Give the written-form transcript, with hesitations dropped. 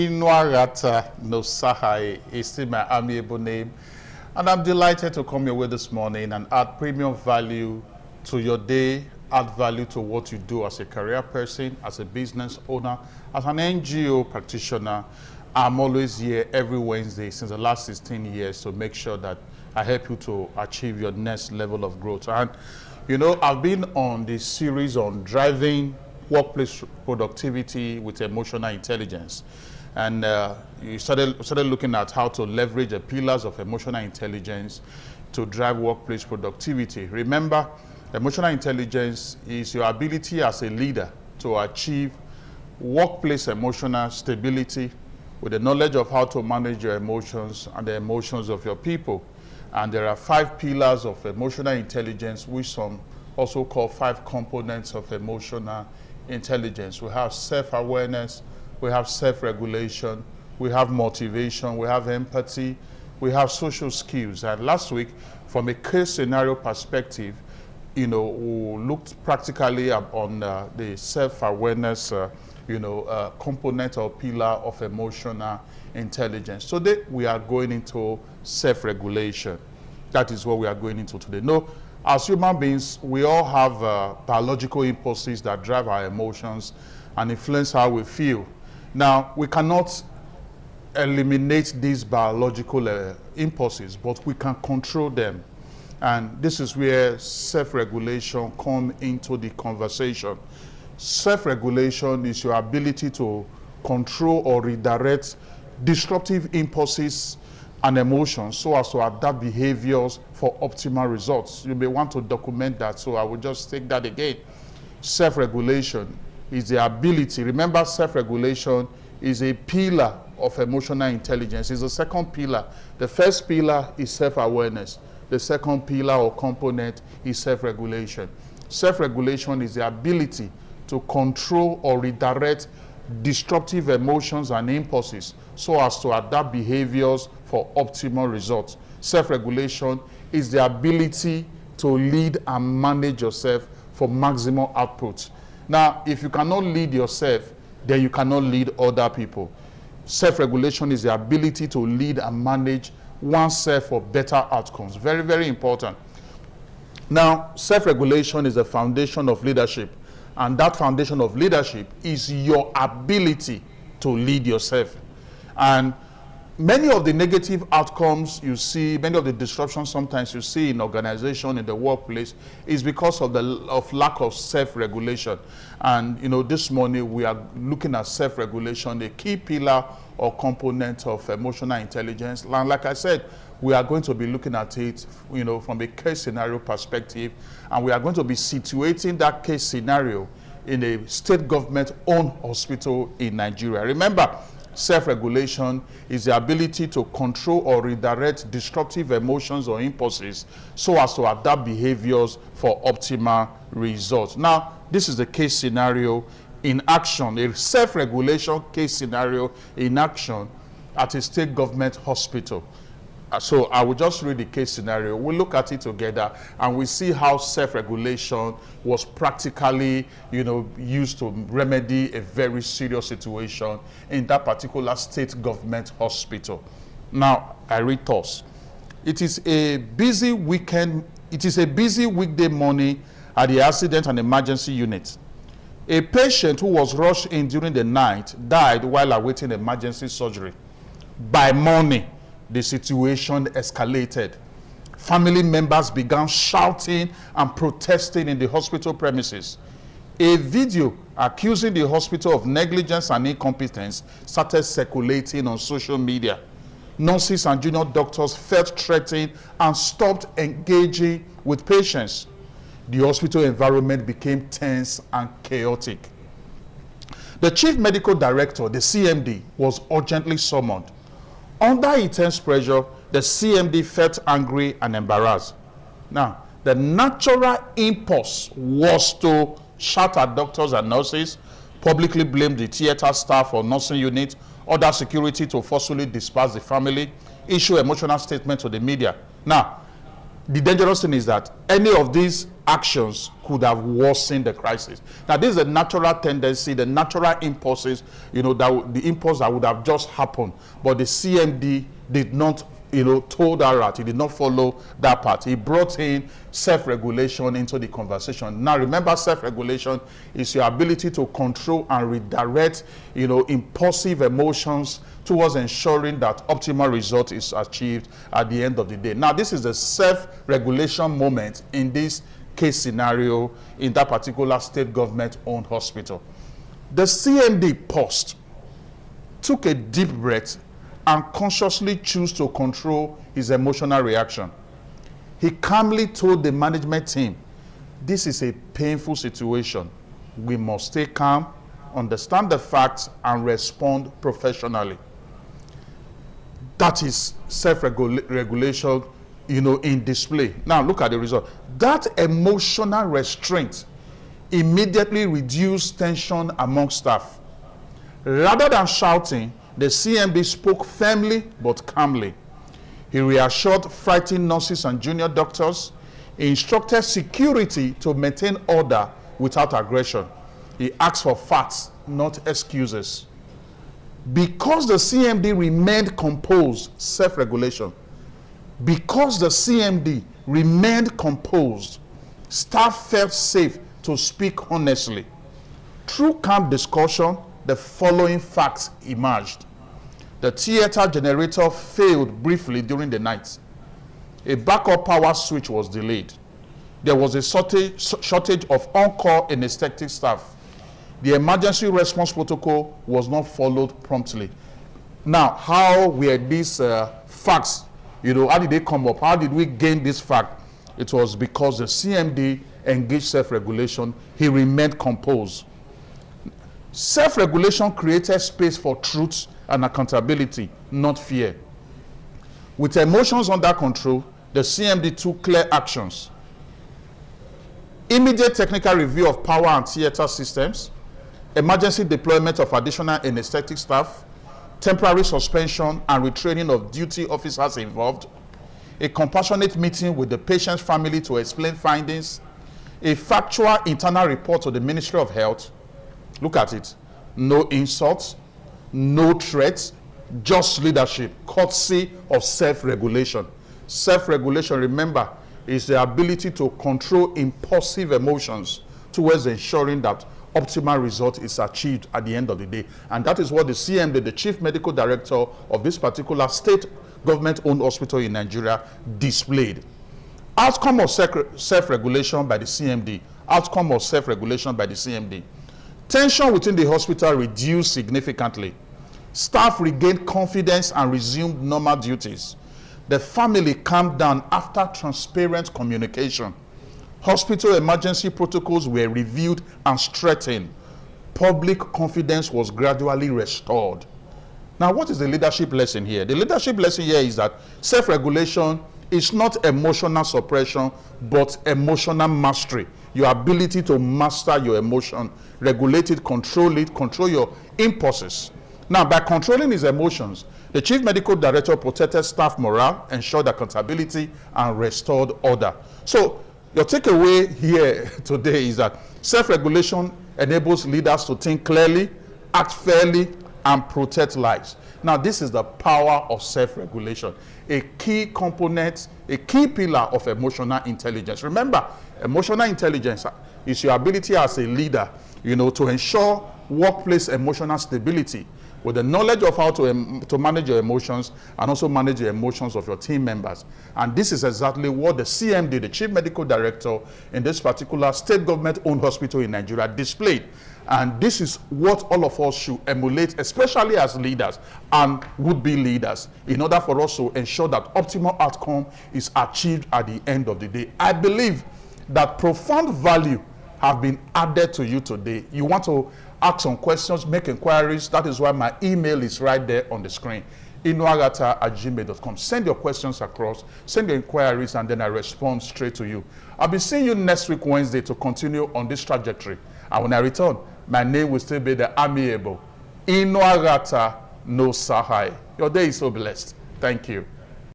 Inuarata no Sahai is still my amiable name, and I'm delighted to come your way this morning and add premium value to your day, add value to what you do as a career person, as a business owner, as an NGO practitioner. I'm always here every Wednesday since the last 16 years to make sure that I help you to achieve your next level of growth. And you know, I've been on this series on driving workplace productivity with emotional intelligence. And you started looking at how to leverage the pillars of emotional intelligence to drive workplace productivity. Remember, emotional intelligence is your ability as a leader to achieve workplace emotional stability with the knowledge of how to manage your emotions and the emotions of your people. And there are 5 pillars of emotional intelligence, which some also call 5 components of emotional intelligence. We have self-awareness, we have self-regulation, we have motivation, we have empathy, we have social skills. And last week, from a case scenario perspective, you know, we looked practically on the self-awareness, component or pillar of emotional intelligence. Today, we are going into self-regulation. That is what we are going into today. No, as human beings, we all have biological impulses that drive our emotions and influence how we feel. Now, we cannot eliminate these biological impulses, but we can control them. And this is where self-regulation comes into the conversation. Self-regulation is your ability to control or redirect disruptive impulses and emotions so as to adapt behaviors for optimal results. You may want to document that, so I will just take that again. Self-regulation is the ability. Remember, self-regulation is a pillar of emotional intelligence. It's the second pillar. The first pillar is self-awareness. The second pillar or component is self-regulation. Self-regulation is the ability to control or redirect disruptive emotions and impulses so as to adapt behaviors for optimal results. Self-regulation is the ability to lead and manage yourself for maximum output. Now, if you cannot lead yourself, then you cannot lead other people. Self-regulation is the ability to lead and manage oneself for better outcomes. Very, very important. Now, self-regulation is the foundation of leadership. And that foundation of leadership is your ability to lead yourself. And many of the negative outcomes you see, many of the disruptions sometimes you see in organization, in the workplace, is because of lack of self-regulation. And you know, this morning we are looking at self-regulation, the key pillar or component of emotional intelligence. And like I said, we are going to be looking at it, you know, from a case scenario perspective, and we are going to be situating that case scenario in a state government-owned hospital in Nigeria. Remember, self-regulation is the ability to control or redirect disruptive emotions or impulses so as to adapt behaviors for optimal results. Now, this is the case scenario in action, a self-regulation case scenario in action at a state government hospital. So I will just read the case scenario. We'll look at it together and we see how self-regulation was practically, you know, used to remedy a very serious situation in that particular state government hospital. Now, I read thus. It is a busy weekday morning at the accident and emergency unit. A patient who was rushed in during the night died while awaiting emergency surgery. By morning, the situation escalated. Family members began shouting and protesting in the hospital premises. A video accusing the hospital of negligence and incompetence started circulating on social media. Nurses and junior doctors felt threatened and stopped engaging with patients. The hospital environment became tense and chaotic. The chief medical director, the CMD, was urgently summoned. Under intense pressure, the CMD felt angry and embarrassed. Now, the natural impulse was to shout at doctors and nurses, publicly blame the theater staff or nursing unit, order security to forcefully disperse the family, issue emotional statement to the media. Now, the dangerous thing is that any of these actions could have worsened the crisis. Now, this is a natural tendency, the natural impulses, that the impulse that would have just happened. But the CMD did not, toe that route. He did not follow that path. He brought in self-regulation into the conversation. Now, remember, self-regulation is your ability to control and redirect, impulsive emotions towards ensuring that optimal result is achieved at the end of the day. Now, this is the self-regulation moment in this case scenario in that particular state government-owned hospital. The CMD paused, took a deep breath, and consciously chose to control his emotional reaction. He calmly told the management team, "This is a painful situation. We must stay calm, understand the facts, and respond professionally." That is self-regulation, in display. Now, look at the result. That emotional restraint immediately reduced tension among staff. Rather than shouting, the CMD spoke firmly but calmly. He reassured frightened nurses and junior doctors. He instructed security to maintain order without aggression. He asked for facts, not excuses. Because the CMD remained composed, self-regulation. Because the CMD remained composed, staff felt safe to speak honestly. Through calm discussion, the following facts emerged. The theater generator failed briefly during the night. A backup power switch was delayed. There was a shortage of on-call anesthetic staff. The emergency response protocol was not followed promptly. Now, how were these facts, how did they come up? How did we gain this fact? It was because the CMD engaged self-regulation. He remained composed. Self-regulation created space for truth and accountability, not fear. With emotions under control, the CMD took clear actions. Immediate technical review of power and theater systems, emergency deployment of additional anesthetic staff, temporary suspension and retraining of duty officers involved, a compassionate meeting with the patient's family to explain findings, a factual internal report to the Ministry of Health. Look at it. No insults, no threats, just leadership, courtesy of self-regulation. Self-regulation, remember, is the ability to control impulsive emotions towards ensuring that optimal result is achieved at the end of the day. And that is what the CMD, the Chief Medical Director of this particular state government-owned hospital in Nigeria, displayed. Outcome of self-regulation by the CMD. Outcome of self-regulation by the CMD. Tension within the hospital reduced significantly. Staff regained confidence and resumed normal duties. The family calmed down after transparent communication. Hospital emergency protocols were reviewed and strengthened. Public confidence was gradually restored. Now, what is the leadership lesson here? The leadership lesson here is that self-regulation is not emotional suppression, but emotional mastery. Your ability to master your emotion, regulate it, control your impulses. Now, by controlling his emotions, the Chief Medical Director protected staff morale, ensured accountability, and restored order. So, your takeaway here today is that self-regulation enables leaders to think clearly, act fairly, and protect lives. Now, this is the power of self-regulation, a key component, a key pillar of emotional intelligence. Remember, emotional intelligence is your ability as a leader, to ensure workplace emotional stability with the knowledge of how to manage your emotions and also manage the emotions of your team members. And this is exactly what the CMD, the Chief Medical Director in this particular state government-owned hospital in Nigeria, displayed. And this is what all of us should emulate, especially as leaders and would-be leaders, in order for us to ensure that optimal outcome is achieved at the end of the day. I believe that profound value have been added to you today. You want to ask some questions, make inquiries. That is why my email is right there on the screen, inuagata@gmail.com. Send your questions across, send your inquiries, and then I respond straight to you. I'll be seeing you next week, Wednesday, to continue on this trajectory. And when I return, my name will still be the amiable Inuagata No Sahai. Your day is so blessed. Thank you.